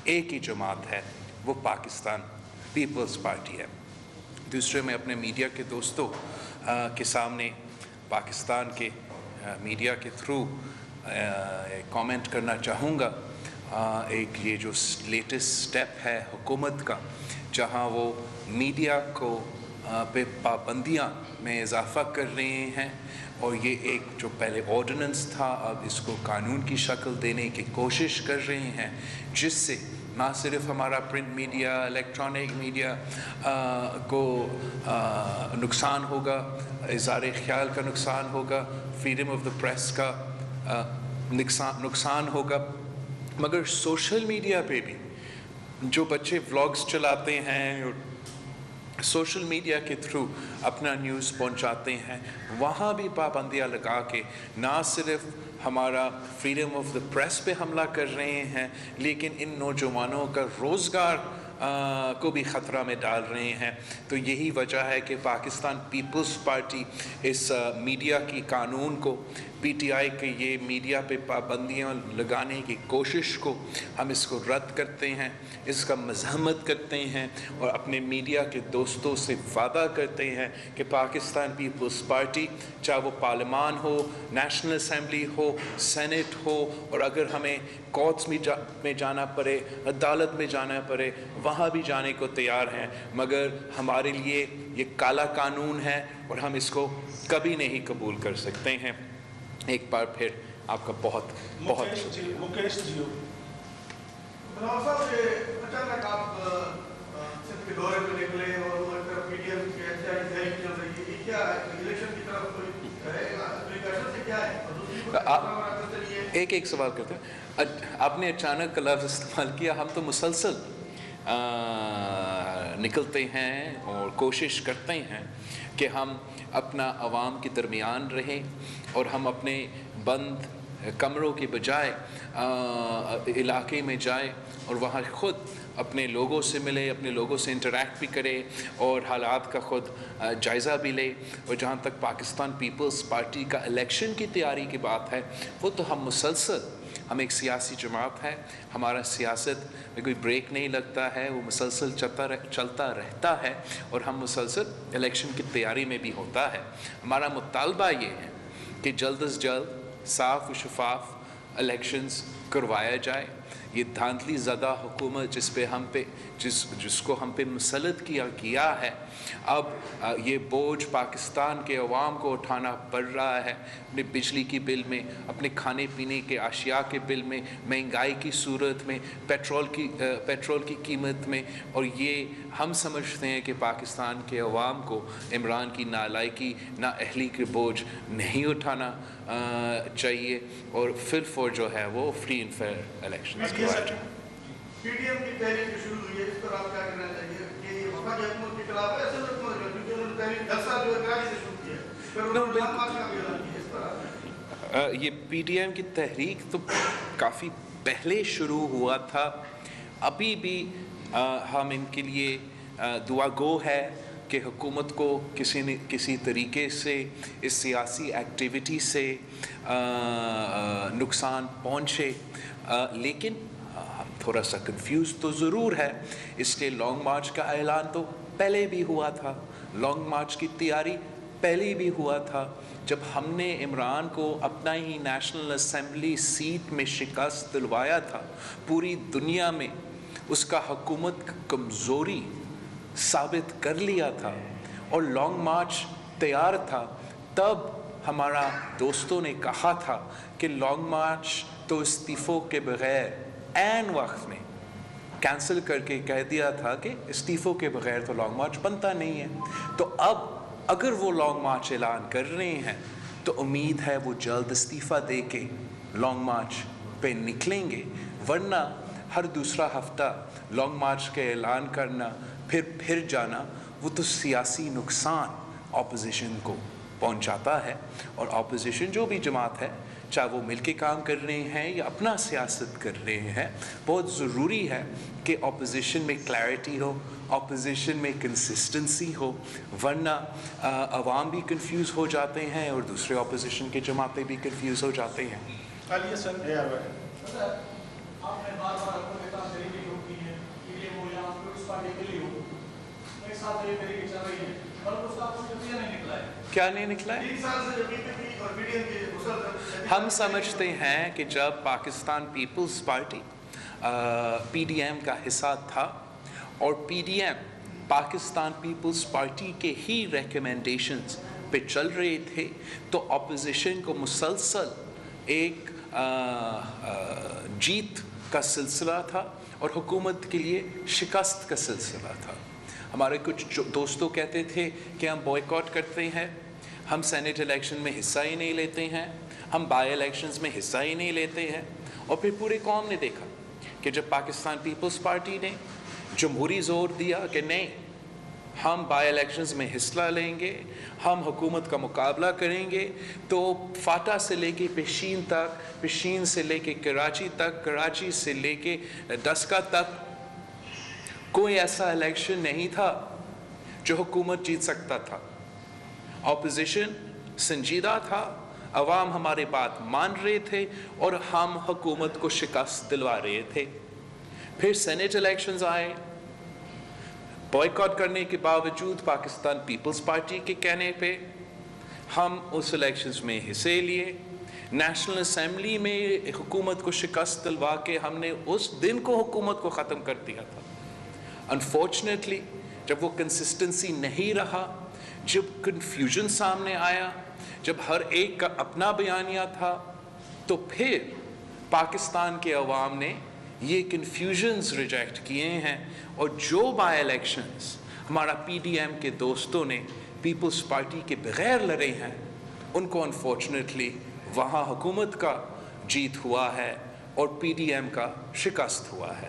एक ही जमात है, वो पाकिस्तान पीपल्स पार्टी है। दूसरे मैं अपने मीडिया के दोस्तों के सामने पाकिस्तान के मीडिया के थ्रू कमेंट करना चाहूँगा। एक ये जो लेटेस्ट स्टेप है हुकूमत का, जहाँ वो मीडिया को पे पाबंदियाँ में इजाफ़ा कर रहे हैं, और ये एक जो पहले ऑर्डिनेंस था अब इसको कानून की शक्ल देने की कोशिश कर रहे हैं, जिससे ना सिर्फ हमारा प्रिंट मीडिया, इलेक्ट्रॉनिक मीडिया को नुकसान होगा, इज़हार ख्याल का नुकसान होगा, फ्रीडम ऑफ द प्रेस का नुकसान होगा, मगर सोशल मीडिया पे भी जो बच्चे व्लॉग्स चलाते हैं, सोशल मीडिया के थ्रू अपना न्यूज़ पहुंचाते हैं, वहाँ भी पाबंदियाँ लगा के ना सिर्फ हमारा फ्रीडम ऑफ द प्रेस पे हमला कर रहे हैं, लेकिन इन नौजवानों का रोज़गार को भी ख़तरा में डाल रहे हैं। तो यही वजह है कि पाकिस्तान पीपल्स पार्टी इस मीडिया की कानून को, पीटीआई के ये मीडिया पे पाबंदियाँ लगाने की कोशिश को हम इसको रद्द करते हैं, इसका मज़म्मत करते हैं, और अपने मीडिया के दोस्तों से वादा करते हैं कि पाकिस्तान पीपल्स पार्टी, चाहे वो पार्लियामान हो, नेशनल असम्बली हो, सेनेट हो, और अगर हमें कोर्ट्स में जाना पड़े, अदालत में जाना पड़े, वहाँ भी जाने को तैयार हैं, मगर हमारे लिए ये काला कानून है और हम इसको कभी नहीं कबूल कर सकते हैं। एक बार फिर आपका बहुत बहुत मुकेश जी, अचानक आप सिर्फ के दौरे पे निकले और पीडीएम की तैयारी चल रही है, ये क्या है? इलेक्शन की तरफ कोई प्रिकॉशन से क्या है? एक सवाल करते हैं। आपने अचानक का लफ्ज़ इस्तेमाल किया। हम तो मुसलसल निकलते हैं और कोशिश करते हैं कि हम अपना आवाम के दरमियान रहें, और हम अपने बंद कमरों के बजाय इलाके में जाए और वहाँ ख़ुद अपने लोगों से मिले, अपने लोगों से इंटरेक्ट भी करे और हालात का ख़ुद जायज़ा भी ले। और जहाँ तक पाकिस्तान पीपल्स पार्टी का इलेक्शन की तैयारी की बात है, वो तो हम मुसलसल, हम एक सियासी जमात है, हमारा सियासत में कोई ब्रेक नहीं लगता है, वो मुसलसल चलता रहता है, और हम मुसलसल इलेक्शन की तैयारी में भी होता है। हमारा मुतालबा ये है कि जल्द अज जल्द साफ़ व शफाफ इलेक्शंस करवाया जाए। ये धांधली ज़दा हुकूमत जिसको हम पे मुसल्लत किया है, अब ये बोझ पाकिस्तान के अवाम को उठाना पड़ रहा है, अपने बिजली की बिल में, अपने खाने पीने के अशिया के बिल में, महंगाई की सूरत में, पेट्रोल की कीमत में। और ये हम समझते हैं कि पाकिस्तान के अवाम को इमरान की नालायकी, नाअहली के बोझ नहीं उठाना चाहिए, और फिर जो है वो फ्री एंड फेयर इलेक्शंस करवाए जाए। पीडीएम की तहरीक शुरू हुई है, इस पर आप क्या कहना चाहिए कि ये वफाकी हुकूमत के खिलाफ है? ऐसे क्योंकि उन्होंने तहरीक 10 साल जो कराची से शुरू किया है, फिर उन्होंने मार्च का भी ऐलान किया, इस पर ये पीडीएम की तहरीक तो काफ़ी पहले शुरू हुआ था। अभी भी हम इनके लिए दुआ गो है कि हुकूमत को किसी तरीके से इस सियासी एक्टिविटी से नुकसान पहुँचे, लेकिन हम थोड़ा सा कंफ्यूज तो ज़रूर है। इसलिए लॉन्ग मार्च का ऐलान तो पहले भी हुआ था, लॉन्ग मार्च की तैयारी पहले भी हुआ था। जब हमने इमरान को अपना ही नेशनल असम्बली सीट में शिकस्त दिलवाया था, पूरी दुनिया में उसका हुकूमत की कमज़ोरी साबित कर लिया था और लॉन्ग मार्च तैयार था, तब हमारा दोस्तों ने कहा था कि लॉन्ग मार्च तो इस्तीफ़ों के बग़ैर ऐन वक्त में कैंसिल करके कह दिया था कि इस्तीफ़ों के बग़ैर तो लॉन्ग मार्च बनता नहीं है। तो अब अगर वो लॉन्ग मार्च ऐलान कर रहे हैं तो उम्मीद है वो जल्द इस्तीफ़ा दे के लॉन्ग मार्च पे निकलेंगे, वरना हर दूसरा हफ्ता लॉन्ग मार्च के ऐलान करना फिर जाना, वो तो सियासी नुकसान ऑपोजिशन को पहुंचाता है। और ऑपोजिशन जो भी जमात है, चाहे वो मिलके काम कर रहे हैं या अपना सियासत कर रहे हैं, बहुत ज़रूरी है कि ऑपोजिशन में क्लैरिटी हो, ऑपोजिशन में कंसिस्टेंसी हो, वरना अवाम भी कंफ्यूज हो जाते हैं और दूसरे ऑपोजिशन के जमातें भी कंफ्यूज हो जाते हैं। आपने बार-बार अपने کیا نہیں نکلا ہے؟ 3 سال سے جو PPP اور PDM کی مسلسل ہم سمجھتے ہیں کہ جب پاکستان پیپلز پارٹی PDM کا حصہ تھا اور PDM پاکستان پیپلز پارٹی کے ہی ریکمنڈیشنز پہ چل رہے تھے تو اپوزیشن کو مسلسل ایک جیت کا سلسلہ تھا اور حکومت کے لیے شکست کا سلسلہ تھا. ہمارے کچھ دوستوں کہتے تھے کہ ہم بوائیکاٹ کرتے ہیں, ہم سینٹ الیکشن میں حصہ ہی نہیں لیتے ہیں, ہم بائی الیکشنز میں حصہ ہی نہیں لیتے ہیں. اور پھر پورے قوم نے دیکھا کہ جب پاکستان پیپلز پارٹی نے جمہوری زور دیا کہ نہیں ہم بائی الیکشنز میں حصہ لیں گے, ہم حکومت کا مقابلہ کریں گے, تو فاٹا سے لے کے پشین تک, پشین سے لے کے کراچی تک, کراچی سے لے کے ڈسکا تک کوئی ایسا الیکشن نہیں تھا جو حکومت جیت سکتا تھا. اپوزیشن سنجیدہ تھا, عوام ہمارے بات مان رہے تھے اور ہم حکومت کو شکست دلوا رہے تھے. پھر سینٹ الیکشنز آئے, بوائیکاٹ کرنے کے باوجود پاکستان پیپلز پارٹی کے کہنے پہ ہم اس الیکشنز میں حصے لیے. نیشنل اسمبلی میں حکومت کو شکست دلوا کے ہم نے اس دن کو حکومت کو ختم کر دیا تھا. انفارچونیٹلی جب وہ کنسسٹنسی نہیں رہا, جب کنفیوژن سامنے آیا, جب ہر ایک کا اپنا بیانیہ تھا, تو پھر پاکستان کے عوام نے یہ کنفیوژنز ریجیکٹ کیے ہیں. اور جو بائی الیکشنز ہمارا PDM کے دوستوں نے پیپلز پارٹی کے بغیر لڑے ہیں ان کو انفارچونیٹلی وہاں حکومت کا جیت ہوا ہے اور PDM کا شکست ہوا ہے.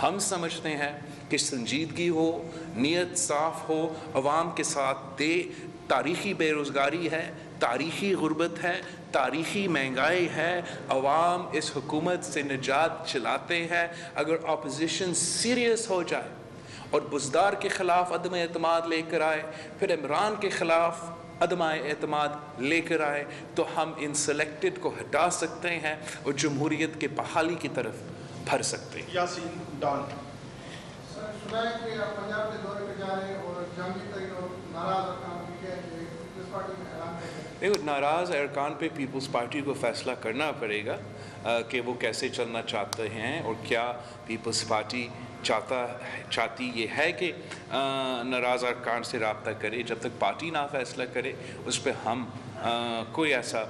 ہم سمجھتے ہیں کہ سنجیدگی ہو, نیت صاف ہو, عوام کے ساتھ دے. تاریخی بے روزگاری ہے, تاریخی غربت ہے, تاریخی مہنگائی ہے, عوام اس حکومت سے نجات چلاتے ہیں. اگر اپوزیشن سیریس ہو جائے اور بزدار کے خلاف عدم اعتماد لے کر آئے, پھر عمران کے خلاف عدم اعتماد لے کر آئے, تو ہم ان سلیکٹڈ کو ہٹا سکتے ہیں اور جمہوریت کے بحالی کی طرف بھر سکتے ہیں. یاسین ڈان. سر سنا ہے کہ آپ پنجاب کے دورے پہ جا رہے ہیں اور جہانگیر ترین اور ناراض ارکان پیپلز پارٹی میں اعلان کریں گے. ناراض ارکان پہ پیپلز پارٹی کو فیصلہ کرنا پڑے گا کہ وہ کیسے چلنا چاہتے ہیں اور کیا پیپلز پارٹی چاہتی یہ ہے کہ ناراض ارکان سے رابطہ کرے. جب تک پارٹی نہ فیصلہ کرے اس پہ ہم کوئی ایسا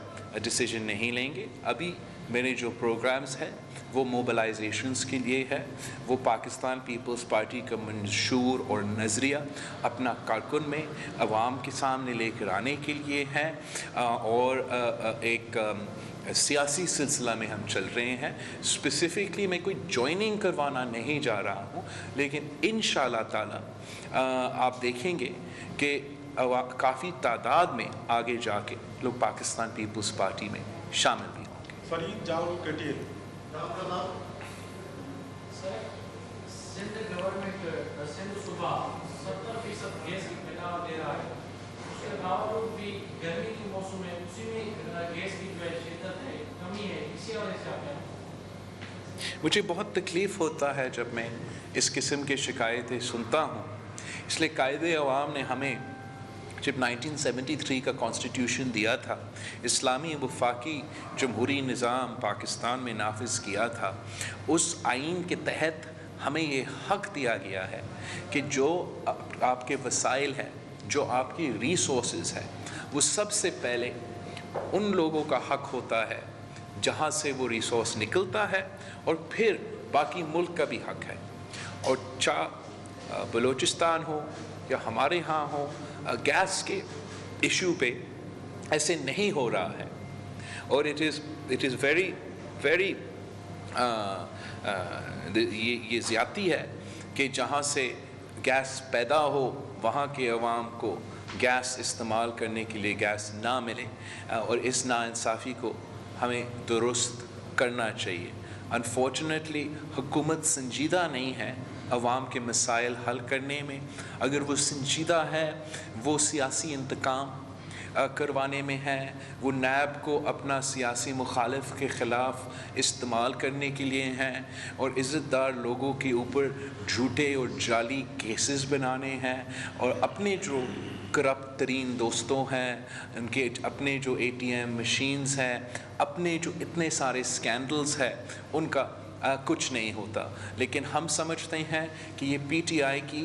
ڈیسیجن نہیں لیں گے. ابھی میرے جو پروگرامز ہیں وہ موبلائزیشنز کے لیے ہے, وہ پاکستان پیپلز پارٹی کا منشور اور نظریہ اپنا کارکن میں عوام کے سامنے لے کر آنے کے لیے ہے, اور ایک سیاسی سلسلہ میں ہم چل رہے ہیں. اسپیسیفکلی میں کوئی جوائننگ کروانا نہیں جا رہا ہوں, لیکن انشاءاللہ تعالی آپ دیکھیں گے کہ کافی تعداد میں آگے جا کے لوگ پاکستان پیپلز پارٹی میں شامل بھی ہوں گے. فرید جاول کٹیل. سندھ گورنمنٹ سندھ صوبہ 70% گیس کی پیداوار دے رہا ہے, اس کے باوجود بھی گرمی کے موسم میں اسی میں گیس کی جو ہے شدت ہے, کمی ہے, اسی وجہ سے آپ ہیں. مجھے بہت تکلیف ہوتا ہے جب میں اس قسم کی شکایتیں سنتا ہوں, اس لیے قائد عوام نے ہمیں جب 1973 کا کانسٹیٹیوشن دیا تھا, اسلامی وفاقی جمہوری نظام پاکستان میں نافذ کیا تھا, اس آئین کے تحت ہمیں یہ حق دیا گیا ہے کہ جو آپ کے وسائل ہیں, جو آپ کی ریسورسز ہیں, وہ سب سے پہلے ان لوگوں کا حق ہوتا ہے جہاں سے وہ ریسورس نکلتا ہے, اور پھر باقی ملک کا بھی حق ہے. اور چاہے بلوچستان ہو یا ہمارے ہاں ہو, گیس کے ایشو پہ ایسے نہیں ہو رہا ہے. اور اٹ از ویری یہ زیادتی ہے کہ جہاں سے گیس پیدا ہو وہاں کے عوام کو گیس استعمال کرنے کے لیے گیس نہ ملے, اور اس ناانصافی کو ہمیں درست کرنا چاہیے. انفارچونیٹلی حکومت سنجیدہ نہیں ہے عوام کے مسائل حل کرنے میں. اگر وہ سنجیدہ ہے, وہ سیاسی انتقام کروانے میں ہے, وہ نیب کو اپنا سیاسی مخالف کے خلاف استعمال کرنے کے لیے ہیں, اور عزت دار لوگوں کے اوپر جھوٹے اور جعلی کیسز بنانے ہیں, اور اپنے جو करप्ट तरीन दोस्तों हैं, उनके अपने जो ATM मशीन्स हैं, अपने जो इतने सारे स्कैंडल्स हैं, उनका कुछ नहीं होता। लेकिन हम समझते हैं कि ये PTI की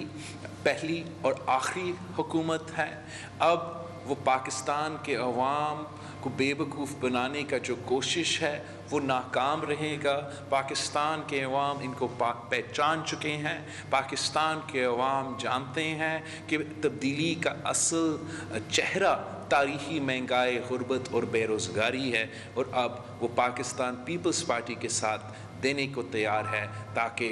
पहली और आखिरी हुकूमत है। अब वो पाकिस्तान के अवाम को बेवकूफ़ बनाने का जो कोशिश है वो नाकाम रहेगा। पाकिस्तान के अवाम इनको पहचान चुके हैं। पाकिस्तान के अवाम जानते हैं कि तब्दीली का असल चेहरा तारीख़ी महंगाई, गुर्बत और बेरोज़गारी है, और अब वो पाकिस्तान पीपल्स पार्टी के साथ देने को तैयार है ताकि